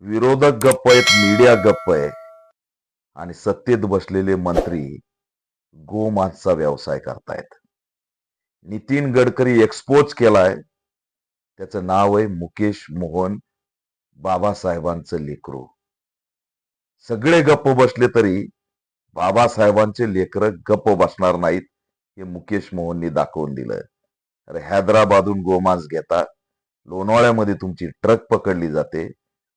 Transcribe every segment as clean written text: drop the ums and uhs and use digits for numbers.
विरोधक गप्प आहेत, मीडिया गप्प आहे आणि सत्तेत बसलेले मंत्री गोमांसचा व्यवसाय करतायत. नितीन गडकरी एक्सपोज केलाय. त्याचं नाव आहे मुकेश मोहन, बाबासाहेबांचं लेकरू. सगळे गप्प बसले तरी बाबासाहेबांचे लेकर गप्प बसणार नाहीत, हे मुकेश मोहननी दाखवून दिलं. अरे हैदराबादहून गोमांस घेता, लोणावळ्यामध्ये तुमची ट्रक पकडली जाते,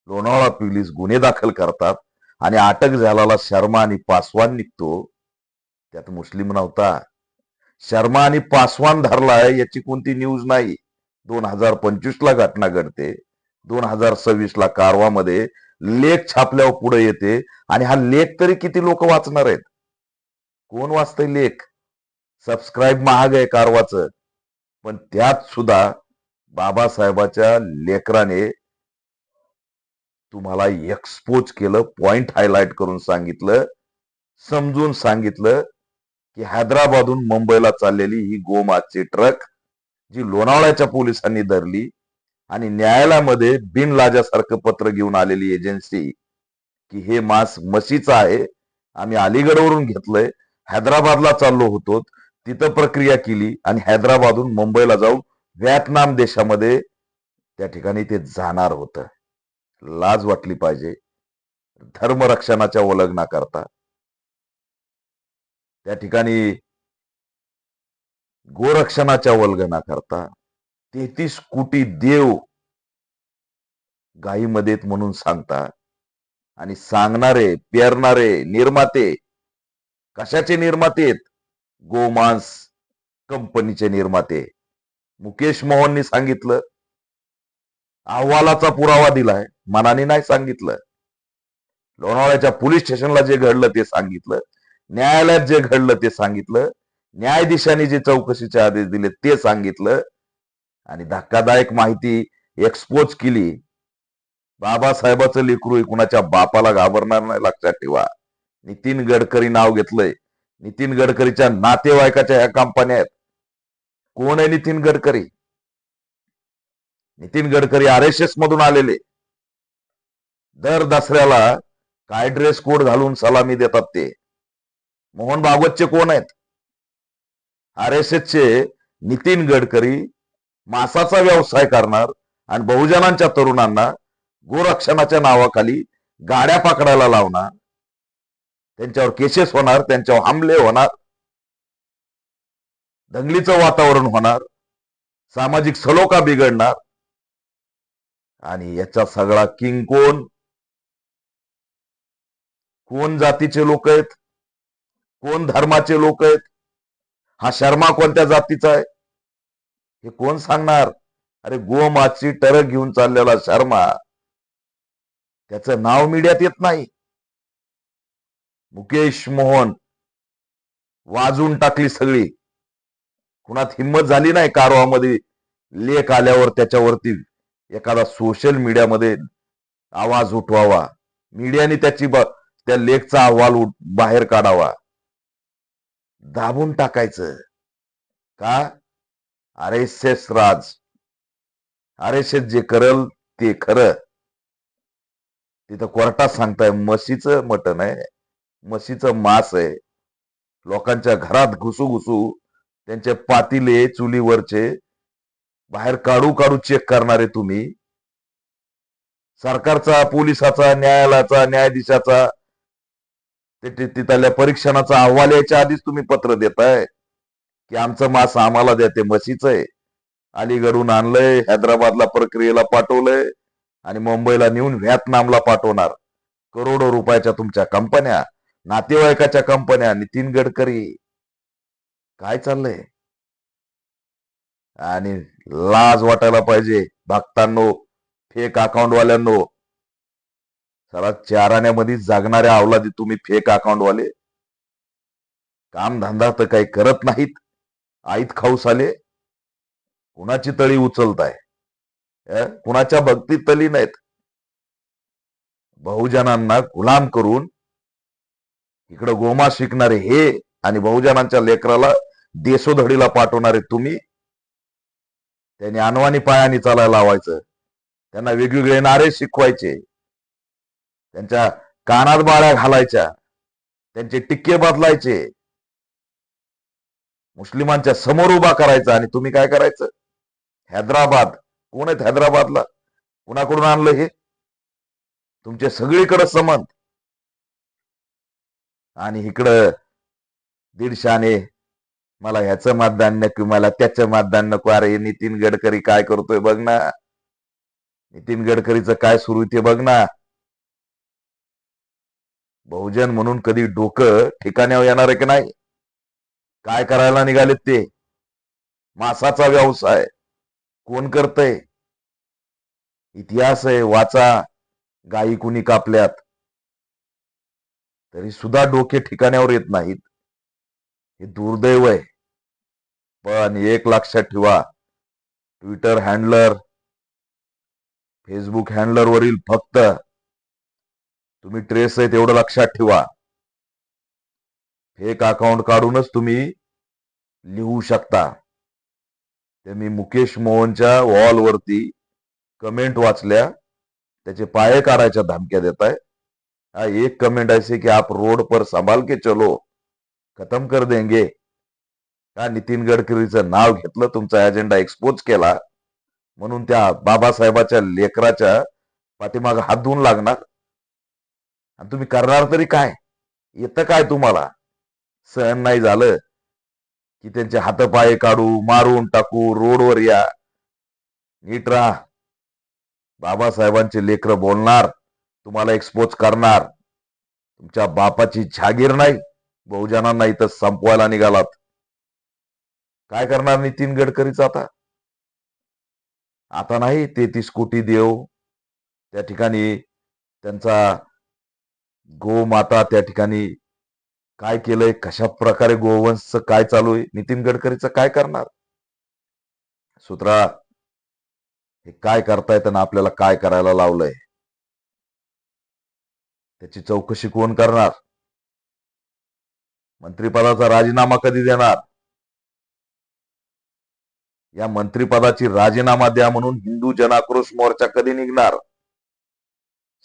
लोणावळा पोलीस गुन्हे दाखल करतात आणि अटक झालेला शर्मा आणि पासवान निघतो. त्यात मुस्लिम नव्हता. शर्मा आणि पासवान धरलाय याची कोणती न्यूज नाही. 2025 ला घटना घडते. 2026 ला कारवामध्ये लेख छापल्यावर पुढे येते आणि हा लेख तरी किती लोक वाचणार आहेत? कोण वाचतंय लेख? सबस्क्राईब महाग आहे कारवाचं. पण त्यात सुद्धा बाबासाहेबाच्या लेकराने तुम्हाला एक्सपोज केलं, पॉइंट हायलाइट करून सांगितलं, समजून सांगितलं की हैदराबादहून मुंबईला चाललेली ही गोमांसची ट्रक जी लोणावळ्याच्या पोलिसांनी धरली आणि न्यायालयामध्ये बिनलाजासारखं पत्र घेऊन आलेली एजन्सी की हे मांस म्हशीचं आहे, आम्ही अलीगडवरून घेतलंय, हैदराबादला चाललो होतो, तिथं प्रक्रिया केली आणि हैदराबादहून मुंबईला जाऊन व्हिएतनाम देशामध्ये त्या ठिकाणी ते जाणार होतं. लाज वाटली पाहिजे. धर्मरक्षणाच्या उल्लंघना करता त्या ठिकाणी गोरक्षणाच्या उल्लंघना करता 33 कोटी देव गायीमध्ये म्हणून सांगता आणि सांगणारे, पेरणारे निर्माते कशाचे निर्माते आहेत? गोमांस कंपनीचे निर्माते. मुकेश मोहननी सांगितलं, अहवालाचा पुरावा दिलाय, मनाने नाही सांगितलं. लोणावळ्याच्या पोलीस स्टेशनला जे घडलं ते सांगितलं, न्यायालयात जे घडलं ते सांगितलं, न्यायाधीशांनी जे चौकशीचे आदेश दिले ते सांगितलं आणि धक्कादायक माहिती एक्सपोज केली. बाबासाहेबाचं लेकरू कुणाच्या बापाला घाबरणार नाही, लक्षात ठेवा. नितीन गडकरी नाव घेतलंय. नितीन गडकरीच्या नातेवाईकाच्या ह्या कंपन्या आहेत. कोण आहे नितीन गडकरी? नितीन गडकरी RSS मधून आलेले. दर दसऱ्याला काय ड्रेस कोड घालून सलामी देतात ते. मोहन भागवतचे कोण आहेत? RSS चे नितीन गडकरी मांसाचा व्यवसाय करणार आणि बहुजनांच्या तरुणांना गोरक्षणाच्या नावाखाली गाड्या पकडायला लावणार, त्यांच्यावर केसेस होणार, त्यांच्यावर हमले होणार, दंगलीचं वातावरण होणार, सामाजिक सलोखा बिघडणार आणि याचा सगळा किंग कोण? कोण जातीचे लोक आहेत? कोण धर्माचे लोक आहेत? हा शर्मा कोणत्या जातीचा आहे हे कोण सांगणार? अरे गोमांसची टरक घेऊन चाललेला शर्मा, त्याचं नाव मीडियात येत नाही. मुकेश मोहन वाजून टाकली सगळी. कुणात हिंमत झाली नाही कारवामध्ये लेख आल्यावर त्याच्यावरती एखादा सोशल मीडियामध्ये आवाज उठवावा, मीडियाने त्या लेखचा अहवाल बाहेर काढावा. दाबून टाकायचं का? RSS राज. RSS जे करल ते खरं. तिथं कोर्टात सांगताय म्हशीचं मटण आहे, म्हशीचं मांस आहे. लोकांच्या घरात घुसू घुसू त्यांचे पातिले चुलीवरचे बाहेर काढू काढू चेक करणारे तुम्ही. सरकारचा, पोलिसाचा, न्यायालयाचा, न्यायाधीशाचा तिथल्या परीक्षणाचा अहवाल यायच्या आधीच तुम्ही पत्र देताय की आमचं मांस आम्हाला द्या, ते म्हशीचं आहे, अलीगडून आणलंय, हैदराबादला प्रक्रियेला पाठवलंय आणि मुंबईला नेऊन व्हिएतनामला पाठवणार. करोडो रुपयाच्या तुमच्या कंपन्या, नातेवाईकाच्या कंपन्या. नितीन गडकरी काय चाललंय? आणि लाज वाटायला पाहिजे भक्तांनो, फेक अकाउंटवाल्यांनो. सरा चाराण्यामध्ये जगणाऱ्या अवलादी तुम्ही फेक अकाउंटवाले. काम धंदा तर काही करत नाहीत, आईत खाऊस आले. कुणाची तळी उचलताय? कुणाच्या भक्तीत तली नाहीत. बहुजनांना गुलाम करून इकडं गोमांस शिकणारे हे आणि बहुजनांच्या लेकराला देशोधडीला पाठवणारे तुम्ही. त्यांनी अनवाणी पायाने चालायला लावायचं, त्यांना वेगवेगळे नारे शिकवायचे. त्यांच्या कानात बाळ्या घालायच्या, त्यांचे टिक्के बदलायचे, मुस्लिमांच्या समोर उभा करायचा. आणि तुम्ही काय करायचं? हैदराबाद, कोण आहेत हैदराबादला? कुणाकडून आणलं हे? तुमचे सगळीकडे समंत. आणि इकडं दीडशाने मला ह्याचं मतदान नको, मला त्याचं मतदान नको. अरे नितीन गडकरी काय करतोय बघ ना. नितीन गडकरीचं काय सुरू ते बघ ना. बहुजन म्हणून कधी डोकं ठिकाण्यावर येणार आहे की नाही? काय करायला निघालेत ते? मासाचा व्यवसाय कोण करतय? इतिहास आहे, वाचा. गायी कुणी कापल्यात, तरी सुद्धा डोके ठिकाण्यावर येत नाहीत. हे दुर्दैव आहे. पण एक लक्षात ठेवा, ट्विटर हँडलर, फेसबुक हँडलर वरील फक्त तुम्ही ट्रेस आहे तेवढं लक्षात ठेवा. फेक अकाउंट काढूनच तुम्ही लिहू शकता. ते मी मुकेश मोहनच्या वॉलवरती कमेंट वाचल्या, त्याचे पाये काढायच्या धमक्या देत आहे. हा एक कमेंट ऐसे की आप रोड पर संभाल के चलो, खत्म कर देंगे. का नितीन गडकरीचं नाव घेतलं, तुमचा अजेंडा एक्सपोज केला, म्हणून त्या बाबासाहेबाच्या लेकराच्या पाठीमाग हात धुवून लागणार? आणि तुम्ही करणार तरी काय? येतं काय तुम्हाला? सहन नाही झालं की त्यांचे हातपाये काढू, मारून टाकू, रोडवर या. नीट राहा. बाबासाहेबांचे लेकर बोलणार, तुम्हाला एक्सपोज करणार. तुमच्या बापाची जागीर नाही, बहुजनांना इथं संपवायला निघालात. काय करणार नितीन गडकरीचं आता? आता नाही 33 कोटी देव त्या ठिकाणी, त्यांचा गोमाता त्या ठिकाणी काय केलंय, कशा प्रकारे गोवंश काय चालू आहे, नितीन गडकरीचं काय करणार? सूत्रा, हे काय करतायत आणि आपल्याला काय करायला लावलंय, त्याची चौकशी कोण करणार? मंत्रिपदाचा राजीनामा कधी देणार? या मंत्रिपदाची राजीनामा द्या म्हणून हिंदू जनाक्रोश मोर्चा कधी निघणार?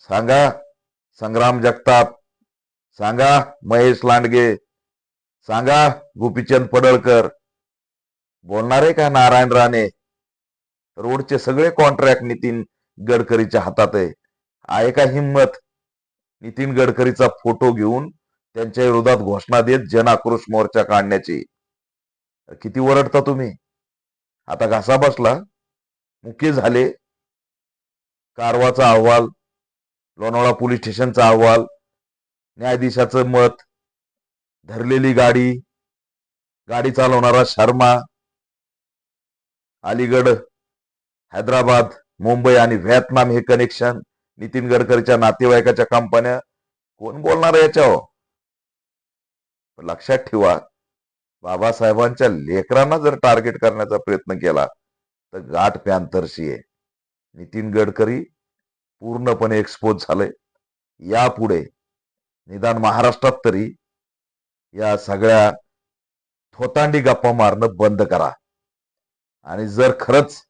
सांगा. संग्राम जगताप सांगा, महेश लांडगे सांगा, गोपीचंद पडळकर. बोलणार आहे का नारायण राणे? रोडचे सगळे कॉन्ट्रॅक्ट नितीन गडकरीच्या हातात आहे का हिंमत नितीन गडकरीचा फोटो घेऊन त्यांच्या विरोधात घोषणा देत जनाक्रोश मोर्चा काढण्याची? किती ओरडता तुम्ही? आता घासा बसला, मुके झाले. कारवाचा अहवाल, लोणावळा पोलीस स्टेशनचा अहवाल, न्यायाधीशाचं मत, धरलेली गाडी, गाडी चालवणारा शर्मा, अलीगड, हैदराबाद, मुंबई आणि व्हिएतनाम हे कनेक्शन, नितीन गडकरीच्या नातेवाईकाच्या कंपन्या. कोण बोलणार आहे याच्यावर? लक्षात ठेवा, बाबासाहेबांच्या लेकरांना जर टार्गेट करण्याचा प्रयत्न केला तर गाठ पॅन्थरशी आहे. नितीन गडकरी पूर्णपणे एक्सपोज झालंय. यापुढे निदान महाराष्ट्रात तरी या सगळ्या थोतांडी गप्पा मारणं बंद करा. आणि जर खरंच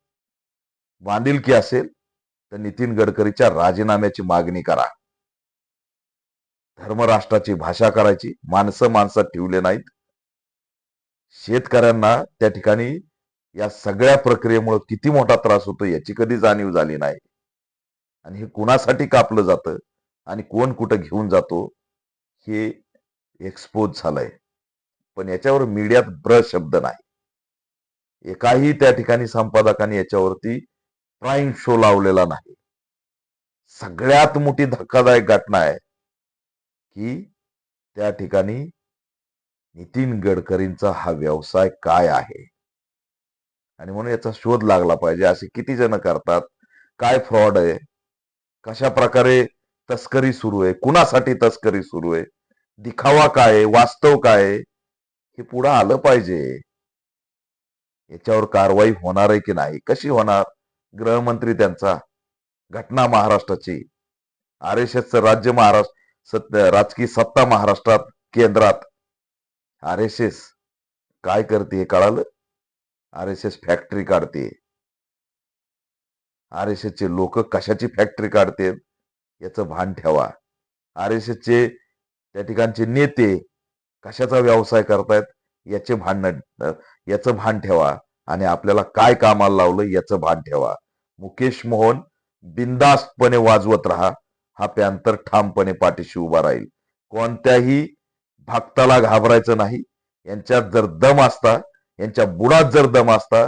बांधिलकी असेल तर नितीन गडकरीच्या राजीनाम्याची मागणी करा. धर्मराष्ट्राची भाषा करायची, माणसं माणसात ठेवले नाहीत. शेतकऱ्यांना त्या ठिकाणी या सगळ्या प्रक्रियेमुळे किती मोठा त्रास होतो याची कधी जाणीव झाली नाही. आणि हे कुणासाठी कापलं जातं आणि कोण कुठं घेऊन जातो हे एक्सपोज झालंय. पण याच्यावर मीडियात ब्र शब्द नाही. एकाही त्या ठिकाणी संपादकाने याच्यावरती प्राईम शो लावलेला नाही. सगळ्यात मोठी धक्कादायक घटना आहे की त्या ठिकाणी नितीन गडकरींचा हा व्यवसाय काय आहे, आणि म्हणून याचा शोध लागला पाहिजे. असे किती जण करतात, काय फ्रॉड आहे, कशा प्रकारे तस्करी सुरू आहे, कुणासाठी तस्करी सुरू आहे, दिखावा काय आहे, वास्तव काय आहे, हे पुढे आलं पाहिजे. याच्यावर कारवाई होणार आहे की नाही, कशी होणार? गृहमंत्री त्यांचा, घटना महाराष्ट्राची, आरएसएसचं राज्य महाराष्ट्र, राजकीय सत्ता महाराष्ट्रात, केंद्रात. आरएसएस काय करते हे कळालं? आरएसएस फॅक्टरी काढते. आरएसएसचे लोक कशाची फॅक्टरी काढते याचं भान ठेवा. RSSचे त्या ठिकाणचे नेते कशाचा व्यवसाय करतायत याचं भान ठेवा आणि आपल्याला काय कामाला लावलं याचं भान ठेवा. मुकेश मोहन बिनधास्तपणे वाजवत राहा. हा पॅन्थर ठामपणे पाठीशी उभा राहील. कोणत्याही भक्ताला घाबरायचं नाही. यांच्यात जर दम असता, यांच्या बुडात जर दम असता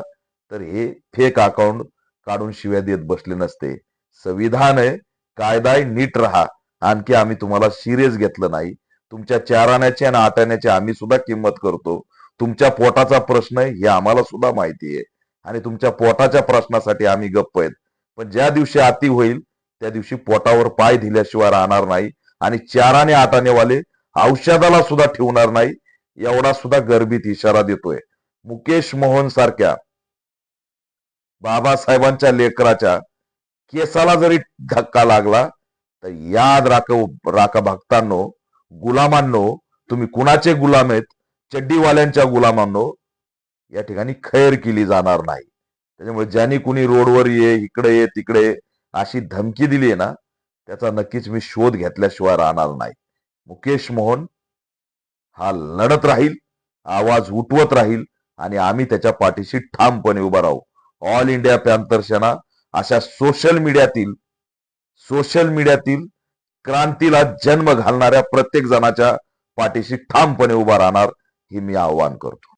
तर हे फेक अकाउंट काढून शिव्या देत बसले नसते. संविधान आहे, कायदा आहे, नीट राहा. आणखी आम्ही तुम्हाला सिरियस घेतलं नाही. तुमच्या 4 आण्याची आणि 8 आण्याची आम्ही सुद्धा किंमत करतो. तुमच्या पोटाचा प्रश्न आहे हे आम्हाला सुद्धा माहिती आहे आणि तुमच्या पोटाच्या प्रश्नासाठी आम्ही गप्प आहेत. पण ज्या दिवशी अति होईल त्या दिवशी पोटावर पाय दिल्याशिवाय राहणार नाही आणि 4 आणि 8 आनेवाले औषधाला सुद्धा ठेवणार नाही. एवढा सुद्धा गर्भित इशारा देतोय. मुकेश मोहन सारख्या बाबासाहेबांच्या लेकराच्या केसाला जरी धक्का लागला तर याद राखा भक्तांनो, गुलामांनो, तुम्ही कुणाचे गुलाम आहेत? चड्डीवाल्यांच्या गुलामांनो. या ठिकाणी खैर केली जाणार नाही. त्याच्यामुळे ज्यांनी कुणी रोडवर ये, इकडे ये, तिकडे ये अशी धमकी दिली आहे ना, त्याचा नक्कीच मी शोध घेतल्याशिवाय राहणार नाही. मुकेश मोहन हा लढत राहील, आवाज उठवत राहील आणि आम्ही त्याच्या पाठीशी ठामपणे उभा राहू. ऑल इंडिया पॅन्थर सेना अशा सोशल मीडियातील क्रांतीला जन्म घालणाऱ्या प्रत्येक जणाच्या पाठीशी ठामपणे उभा राहणार, हे मी आवाहन करतो.